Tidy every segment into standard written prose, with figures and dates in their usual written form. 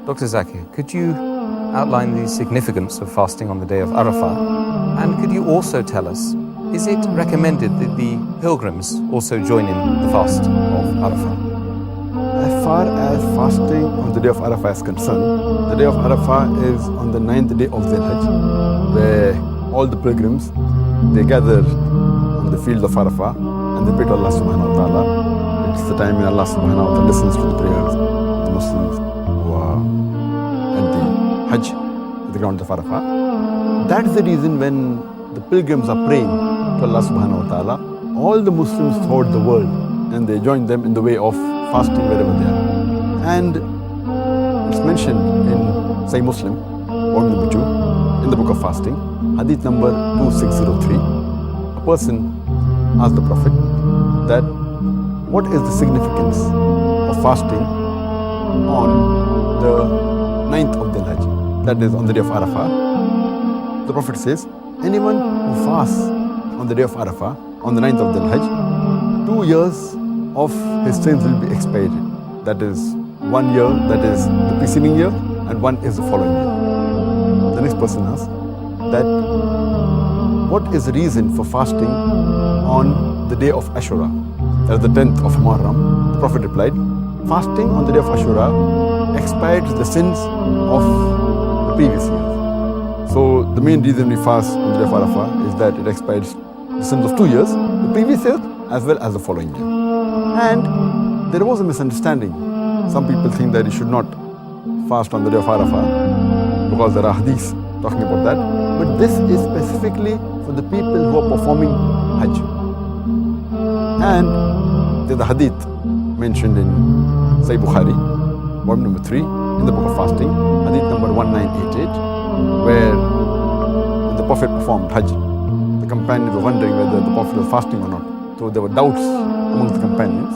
Dr. Zakir, could you outline the significance of fasting on the day of Arafah? And could you also tell us, is it recommended that the pilgrims also join in the fast of Arafah? As far as fasting on the day of Arafah is concerned, the day of Arafah is on the 9th day of Dhul Hijjah, where all the pilgrims, they gather on the field of Arafah and they pray to Allah subhanahu wa ta'ala. It's the time when Allah subhanahu wa ta'ala listens to the prayers of the Muslims who are at the Hajj, at the ground of Arafah. That is the reason when the pilgrims are praying to Allah subhanahu wa ta'ala, all the Muslims throughout the world, and they join them in the way of fasting wherever they are. And it's mentioned in Sahih Muslim, volume number 2, in the book of fasting, hadith number 2603. A person asked the Prophet that what is the significance of fasting on the 9th of Dhul Hijjah, that is on the day of Arafah. The Prophet says, anyone who fasts on the day of Arafah, on the 9th of Dhul Hijjah, 2 years of his sins will be expiated. That is 1 year, that is the preceding year, and 1 is the following year. The next person asks that what is the reason for fasting on the day of Ashura, that is the 10th of Muharram? The Prophet replied, fasting on the day of Ashura expires the sins of the previous years. So the main reason we fast on the day of Arafah is that it expires the sins of 2 years, the previous year as well as the following year. And there was a misunderstanding. Some people think that you should not fast on the day of Arafah because there are hadiths talking about that. But this is specifically for the people who are performing Hajj. And there's a hadith mentioned in Sahih Bukhari, volume number 3, in the book of fasting, hadith number 1988, where when the Prophet performed Hajj, the companions were wondering whether the Prophet was fasting or not. So there were doubts among the companions.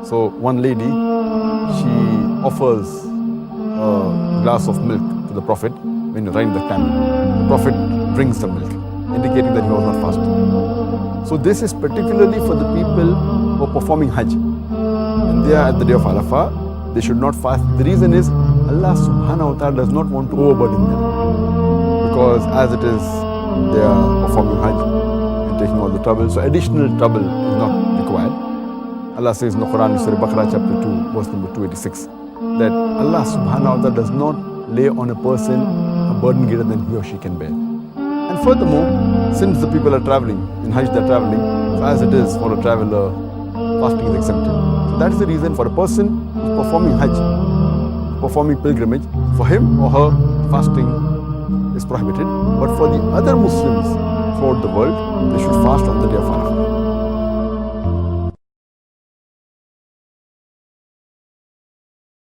So one lady, she offers a glass of milk to the Prophet when you ride the camel. The Prophet drinks the milk, indicating that he was not fasting. So this is particularly for the people who are performing Hajj. When they are at the day of Arafah, they should not fast. The reason is Allah subhanahu wa ta'ala does not want to overburden them. Because as it is, they are performing Hajj and taking all the trouble. So additional trouble is not required. Allah says in the Quran, Surah Baqarah chapter 2, verse number 286, that Allah subhanahu wa ta'ala does not lay on a person a burden greater than he or she can bear. And furthermore, since the people are traveling, in Hajj they are traveling, so as it is for a traveler, fasting is exempted. So that is the reason for a person who is performing Hajj, performing pilgrimage, for him or her, fasting is prohibited. But for the other Muslims throughout the world, they should fast on the day of Arafah.